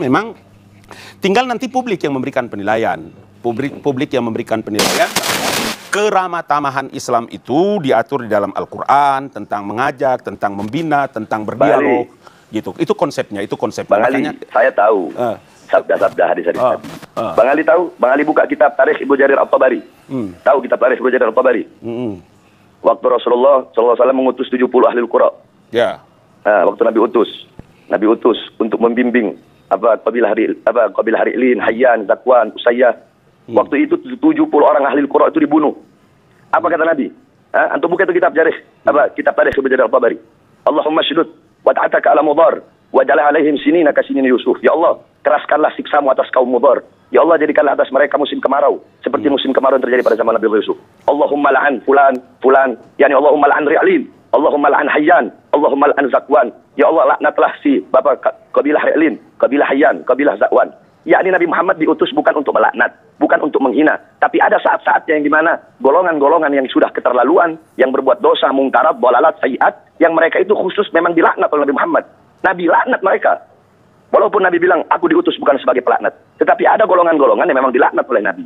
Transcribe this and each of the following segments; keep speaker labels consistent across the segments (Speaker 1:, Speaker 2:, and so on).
Speaker 1: memang tinggal nanti publik yang memberikan penilaian. Publik yang memberikan penilaian keramatamahan Islam itu diatur di dalam Al-Quran, tentang mengajak, tentang membina, tentang berdialog, gitu. Itu konsepnya, itu konsepnya.
Speaker 2: Bang Ali, saya tahu sabda-sabda hadis-hadis Nabi. Bang Ali tahu, Bang Ali buka kitab Tarikh Ibnu Jarir At-Tabari. Tahu kitab Tarikh Ibnu Jarir At-Tabari? Waktu Rasulullah SAW mengutus 70 ahli Qura.
Speaker 1: Ya.
Speaker 2: Waktu Nabi utus untuk membimbing kabilah Ri'lin, Hayyan, Zakwan, Usayyah. Waktu itu 70 orang ahli Qura itu dibunuh. Apa kata Nabi? Antum buka itu kitab kitab Tarikh Ibnu Jarir At-Tabari. Allahumma sydud wa ta'ataka ala mudhar wa ja'al alaihim sinina ka sinin Yusuf. Ya Allah, keraskanlah siksamu atas kaum Mudhar. Ya Allah, jadikanlah atas mereka musim kemarau seperti musim kemarau yang terjadi pada zaman Nabi Yusuf. Allahumma la'an fulan, yani Allahumma la'an Ri'lin, Allahumma la'an Hayyan, Allahumma la'an Zakwan. Ya Allah, laknatlah si bapak kabilah Ri'lin, kabilah Hayyan, kabilah Zakwan. Yakni Nabi Muhammad diutus bukan untuk melaknat, bukan untuk menghina, tapi ada saat-saatnya yang dimana golongan-golongan yang sudah keterlaluan, yang berbuat dosa, mungkarat, dolalat, sayiat, yang mereka itu khusus memang dilaknat oleh Nabi Muhammad. Nabi laknat mereka. Walaupun Nabi bilang, aku diutus bukan sebagai pelaknat. Tetapi ada golongan-golongan yang memang dilaknat oleh Nabi.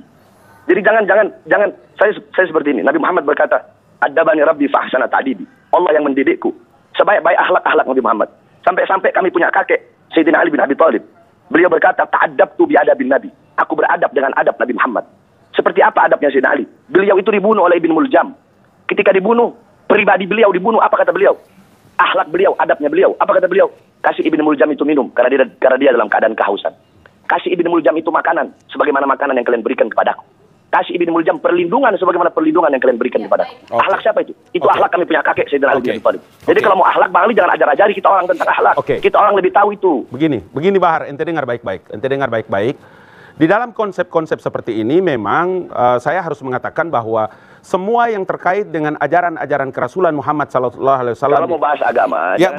Speaker 2: Jadi jangan, saya seperti ini. Nabi Muhammad berkata, Adabani Rabbi fahsana ta'dibi. Allah yang mendidikku. Sebaik-baik akhlak Nabi Muhammad. Sampai-sampai kami punya kakek, Sayyidina Ali bin Abi Thalib. Beliau berkata, ta'adabtu bi adabin Nabi. Aku beradab dengan adab Nabi Muhammad. Seperti apa adabnya Sayyidina Ali? Beliau itu dibunuh oleh Ibn Muljam. Ketika dibunuh, pribadi beliau dibunuh, apa kata beliau? Akhlak beliau, adabnya beliau. Apa kata beliau? Kasih Ibn Muljam itu minum, karena dia dalam keadaan kehausan. Kasih Ibn Muljam itu makanan, sebagaimana makanan yang kalian berikan kepadaku. Kasih Ibn Muljam perlindungan, sebagaimana perlindungan yang kalian berikan kepadaku. Akhlak siapa itu? Itu akhlak kami punya kakek, Sayyidina Ali bin Abi Thalib. Jadi kalau mau akhlak, Bang Ali jangan ajar-ajari kita orang tentang akhlak. Kita orang lebih tahu itu.
Speaker 1: Begini Bahar, ente dengar baik-baik. Di dalam konsep-konsep seperti ini memang saya harus mengatakan bahwa semua yang terkait dengan ajaran-ajaran kerasulan Muhammad SAW.
Speaker 2: Kalau mau bahas agama,
Speaker 1: ya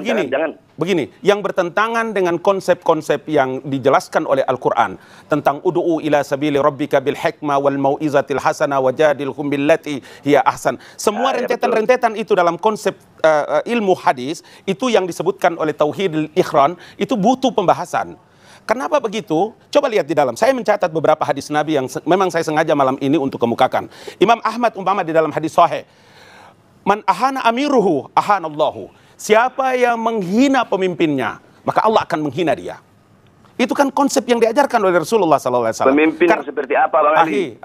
Speaker 1: begini, yang bertentangan dengan konsep-konsep yang dijelaskan oleh Al-Quran tentang ud'u ila sabili rabbika bil hikmah wal mau'izatil hasanah wajadilhum billati hiya ahsan. Semua rentetan-rentetan itu dalam konsep ilmu hadis itu yang disebutkan oleh Tauhidul Ikhran itu butuh pembahasan. Kenapa begitu? Coba lihat di dalam. Saya mencatat beberapa hadis Nabi yang memang saya sengaja malam ini untuk kemukakan. Imam Ahmad umpama di dalam hadis sahih, man ahana amiruhu ahanallahu. Siapa yang menghina pemimpinnya, maka Allah akan menghina dia. Itu kan konsep yang diajarkan oleh Rasulullah SAW.
Speaker 2: Pemimpin yang seperti apa, Bang Ali?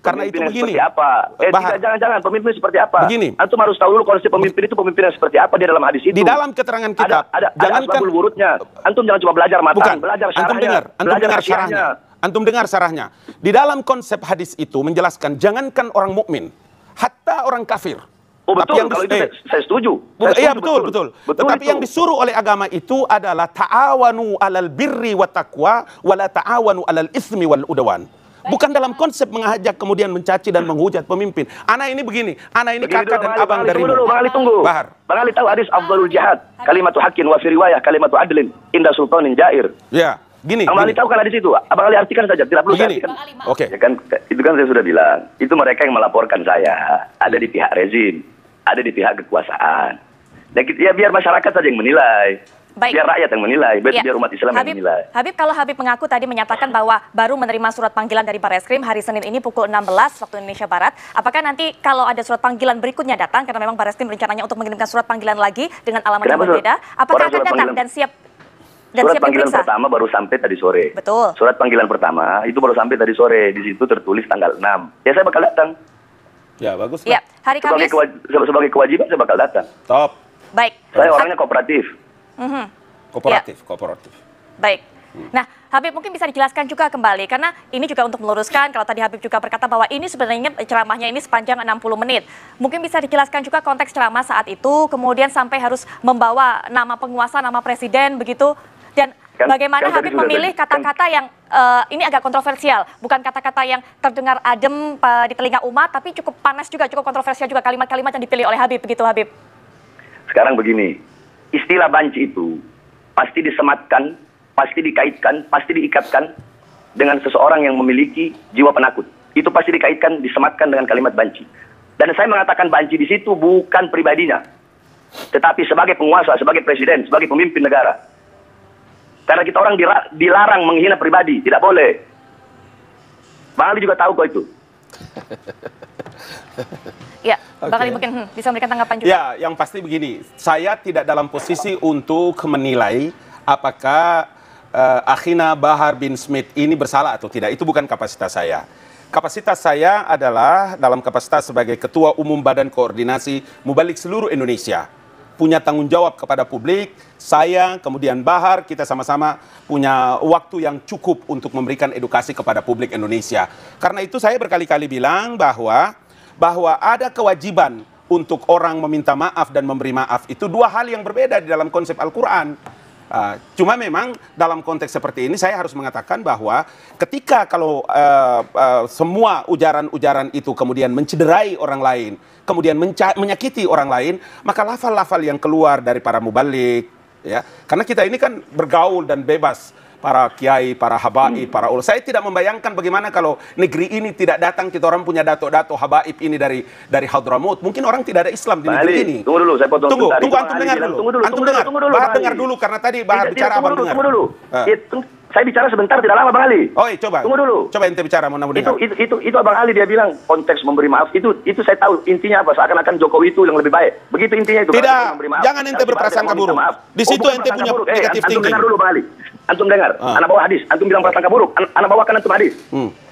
Speaker 1: Karena itu begini.
Speaker 2: Seperti apa? Jangan. Pemimpin seperti apa?
Speaker 1: Begini.
Speaker 2: Antum harus tahu dulu konsep pemimpin itu pemimpin yang seperti apa di dalam hadis itu.
Speaker 1: Di dalam keterangan kita.
Speaker 2: Ada asbabul wurudnya. Antum jangan cuma belajar matan, belajar syarahnya.
Speaker 1: Antum dengar syarahnya. Di dalam konsep hadis itu menjelaskan jangankan orang mukmin, hatta orang kafir.
Speaker 2: Oh betul, kalau itu saya setuju.
Speaker 1: Iya betul. Tetapi yang disuruh oleh agama itu adalah ta'awanu alal birri wa taqwa wa la ta'awanu alal ismi wal udwan. Bukan dalam konsep mengajak kemudian mencaci dan menghujat pemimpin. Ana ini begini, ana ini kakak dan abang darimu.
Speaker 2: Bang Ali tunggu.
Speaker 1: Bahar.
Speaker 2: Bang Ali tahu hadis afdalul jihad, kalimatu haqqin wa fi riwayah kalimatu adlin inda sultanin jair.
Speaker 1: Ya. Gini.
Speaker 2: Abang Ali tahu kan hadis itu? Abang Ali artikan saja, tidak perlu saya artikan.
Speaker 1: Oke.
Speaker 2: Ya kan, itu kan saya sudah bilang. Itu mereka yang melaporkan saya. Ada di pihak rezim, ada di pihak kekuasaan. Dan ya biar masyarakat saja yang menilai.
Speaker 3: Baik.
Speaker 2: Biar rakyat yang menilai, biar umat Islam yang menilai.
Speaker 3: Habib, kalau Habib mengaku tadi menyatakan bahwa baru menerima surat panggilan dari Barreskrim hari Senin ini pukul 16 waktu Indonesia Barat. Apakah nanti kalau ada surat panggilan berikutnya datang, karena memang Barreskrim rencananya untuk mengirimkan surat panggilan lagi dengan alamat yang berbeda, apakah akan datang dan siap?
Speaker 2: Surat panggilan pertama baru sampai tadi sore.
Speaker 3: Betul.
Speaker 2: Surat panggilan pertama itu baru sampai tadi sore. Di situ tertulis tanggal 6. Ya saya bakal datang.
Speaker 1: Ya bagus.
Speaker 3: Ya, hari Kamis.
Speaker 2: Sebagai kewajiban saya bakal datang.
Speaker 1: Top.
Speaker 3: Baik.
Speaker 2: Saya orangnya kooperatif.
Speaker 1: Kooperatif.
Speaker 3: Baik. Nah, Habib mungkin bisa dijelaskan juga kembali, karena ini juga untuk meluruskan, kalau tadi Habib juga berkata bahwa ini sebenarnya ceramahnya ini sepanjang 60 menit. Mungkin bisa dijelaskan juga konteks ceramah saat itu, kemudian sampai harus membawa nama penguasa, nama presiden, begitu. Dan bagaimana Habib memilih kata-kata yang ini agak kontroversial, bukan kata-kata yang terdengar adem di telinga umat, tapi cukup panas juga, cukup kontroversial juga kalimat-kalimat yang dipilih oleh Habib, begitu Habib.
Speaker 2: Sekarang begini, istilah banci itu pasti disematkan, pasti dikaitkan, pasti diikatkan dengan seseorang yang memiliki jiwa penakut. Itu pasti dikaitkan, disematkan dengan kalimat banci. Dan saya mengatakan banci di situ bukan pribadinya, tetapi sebagai penguasa, sebagai presiden, sebagai pemimpin negara. Karena kita orang dilarang menghina pribadi, tidak boleh. Bang Ali juga tahu kok itu.
Speaker 3: Ya, Bang Ali mungkin bisa memberikan tanggapan juga.
Speaker 1: Ya, yang pasti begini, saya tidak dalam posisi untuk menilai apakah Akhina Bahar bin Smith ini bersalah atau tidak. Itu bukan kapasitas saya. Kapasitas saya adalah dalam kapasitas sebagai Ketua Umum Badan Koordinasi Mubalik seluruh Indonesia. Punya tanggung jawab kepada publik, saya, kemudian Bahar, kita sama-sama punya waktu yang cukup untuk memberikan edukasi kepada publik Indonesia. Karena itu saya berkali-kali bilang bahwa ada kewajiban untuk orang meminta maaf dan memberi maaf. Itu dua hal yang berbeda di dalam konsep Al-Quran. Cuma memang dalam konteks seperti ini saya harus mengatakan bahwa ketika kalau semua ujaran-ujaran itu kemudian mencederai orang lain, kemudian menyakiti orang lain, maka lafal-lafal yang keluar dari para mubalik, ya, karena kita ini kan bergaul dan bebas, para kiai, para habaib, para ulama. Saya tidak membayangkan bagaimana kalau negeri ini tidak datang, kita orang punya dato-dato habaib ini dari Hadramut. Mungkin orang tidak ada Islam di negeri ini.
Speaker 2: Tunggu dulu, saya potong.
Speaker 1: Tunggu antum dengar dulu. Antum dengar. Bahar dengar dulu karena tadi Bahar bicara abang dengar.
Speaker 2: Tunggu dulu. Saya bicara sebentar, tidak lama Bang Ali.
Speaker 1: Oh, coba.
Speaker 2: Tunggu dulu.
Speaker 1: Coba ente bicara, mau dengar.
Speaker 2: Itu Abang Ali dia bilang konteks memberi maaf itu saya tahu intinya apa, seakan-akan Jokowi itu yang lebih baik. Begitu intinya itu.
Speaker 1: Tidak, jangan ente berprasangka buruk. Di situ ente punya negatif thinking.
Speaker 2: Antum dengar dulu Bang Ali. Antum dengar. Anak bawa hadis, antum bilang prasangka buruk. Anak bawakan antum hadis.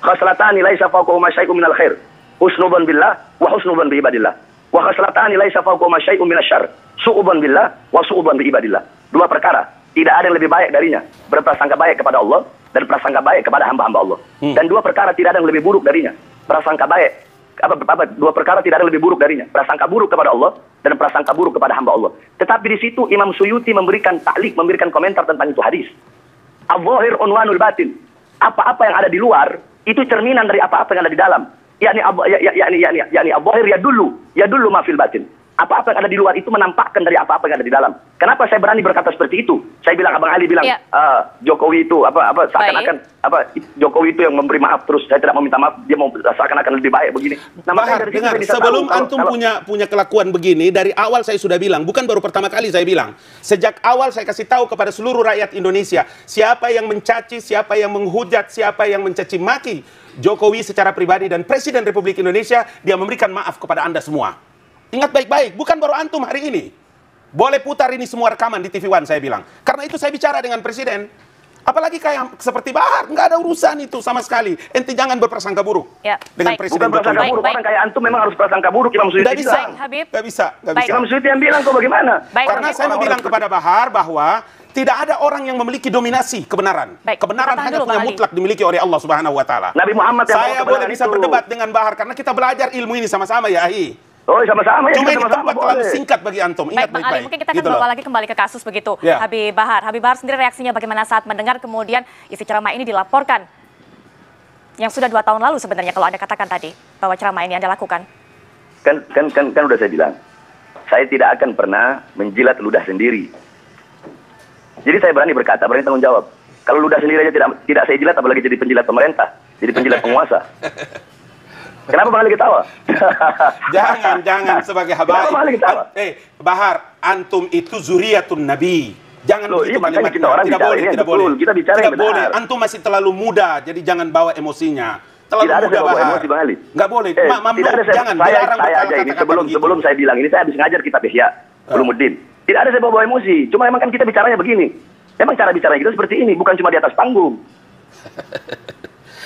Speaker 2: Khaslatani laisa fawqahuma syai'un minal khair. Husnuban billah wa husnuban bi ibadillah. Wa khaslatani laisa fawqahuma syai'un minasyarr. Su'uban billah wa su'uban bi ibadillah. Dua perkara. Tidak ada yang lebih baik darinya. Berprasangka baik kepada Allah dan prasangka baik kepada hamba-hamba Allah. Dan dua perkara tidak ada yang lebih buruk darinya. Prasangka baik. Dua perkara tidak ada yang lebih buruk darinya. Prasangka buruk kepada Allah dan prasangka buruk kepada hamba Allah. Tetapi di situ Imam Suyuti memberikan ta'liq, memberikan komentar tentang itu hadis. Al-zahir unwanul batin. Apa-apa yang ada di luar itu cerminan dari apa-apa yang ada di dalam. Yakni al-zahir yadullu ma fil batin. Apa-apa yang ada di luar itu menampakkan dari apa-apa yang ada di dalam. Kenapa saya berani berkata seperti itu? Saya bilang, Abang Ali bilang, Jokowi itu seakan-akan Jokowi itu yang memberi maaf terus saya tidak meminta maaf, dia mau seakan-akan lebih baik begini. Nah,
Speaker 1: Bahar, dengar, sebelum antum punya kelakuan begini, dari awal saya sudah bilang, bukan baru pertama kali saya bilang. Sejak awal saya kasih tahu kepada seluruh rakyat Indonesia, siapa yang mencaci, siapa yang menghujat, siapa yang mencaci maki Jokowi secara pribadi dan Presiden Republik Indonesia, dia memberikan maaf kepada Anda semua. Ingat baik-baik, bukan baru antum hari ini. Boleh putar ini semua rekaman di TV One, saya bilang. Karena itu saya bicara dengan Presiden. Apalagi kayak seperti Bahar, nggak ada urusan itu sama sekali. Ente jangan berprasangka buruk dengan Presiden.
Speaker 2: Bukan prasangka buruk, orang kayak antum memang harus prasangka buruk. Imam Suyuti bilang.
Speaker 1: Nggak bisa.
Speaker 2: Imam Suyuti yang bilang kok bagaimana?
Speaker 1: Karena saya mau bilang kepada Bahar bahwa tidak ada orang yang memiliki dominasi kebenaran. Kebenaran hanya punya mutlak dimiliki oleh Allah Subhanahu wa Taala.
Speaker 2: Nabi Muhammad yang
Speaker 1: saya boleh bisa berdebat dengan Bahar karena kita belajar ilmu ini sama-sama ya, Ahi.
Speaker 2: Oh, sama-sama ya.
Speaker 1: Cuma ini tempat terlalu singkat bagi antum. Ingat
Speaker 3: Bang Ali, mungkin kita akan bawa lagi kembali ke kasus begitu. Habib Bahar sendiri reaksinya bagaimana saat mendengar kemudian isi ceramah ini dilaporkan? Yang sudah 2 tahun lalu sebenarnya kalau Anda katakan tadi bahwa ceramah ini Anda lakukan.
Speaker 2: Kan udah saya bilang. Saya tidak akan pernah menjilat ludah sendiri. Jadi saya berani berkata, berani tanggung jawab. Kalau ludah sendiri aja tidak saya jilat, apalagi jadi penjilat pemerintah, jadi penjilat penguasa. Kenapa Bang Ali ketawa?
Speaker 1: Jangan sebagai habaib. Bahar, antum itu zuriyatun Nabi. Jangan begitu kalimatnya. Tidak boleh.
Speaker 2: Kita bicara yang
Speaker 1: benar. Antum masih terlalu muda, jadi jangan bawa emosinya. Terlalu muda Bahar.
Speaker 2: Emosi, Bang Ali.
Speaker 1: Nggak boleh.
Speaker 2: Jangan. Saya aja ini sebelum saya bilang ini saya habis ngajar kitab Ihya Ulumuddin. Tidak ada saya bawa emosi. Cuma memang kan kita bicaranya begini. Memang cara bicara kita seperti ini, bukan cuma di atas panggung.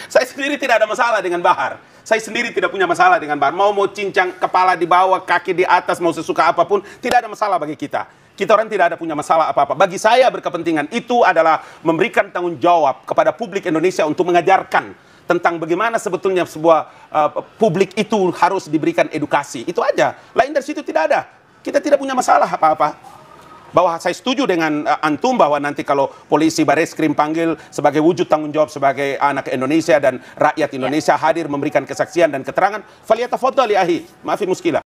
Speaker 1: Saya sendiri tidak ada masalah dengan Bahar. Saya sendiri tidak punya masalah dengan Bahar. Mau cincang kepala di bawah, kaki di atas, mau sesuka apapun, tidak ada masalah bagi kita. Kita orang tidak ada punya masalah apa-apa. Bagi saya berkepentingan itu adalah memberikan tanggung jawab kepada publik Indonesia untuk mengajarkan tentang bagaimana sebetulnya sebuah publik itu harus diberikan edukasi. Itu aja. Lain dari situ tidak ada. Kita tidak punya masalah apa-apa. Bahwa saya setuju dengan antum bahwa nanti kalau polisi Bareskrim panggil sebagai wujud tanggung jawab sebagai anak Indonesia dan rakyat Indonesia hadir memberikan kesaksian dan keterangan, faliyatafaddal ya ahi, maafin muskilah.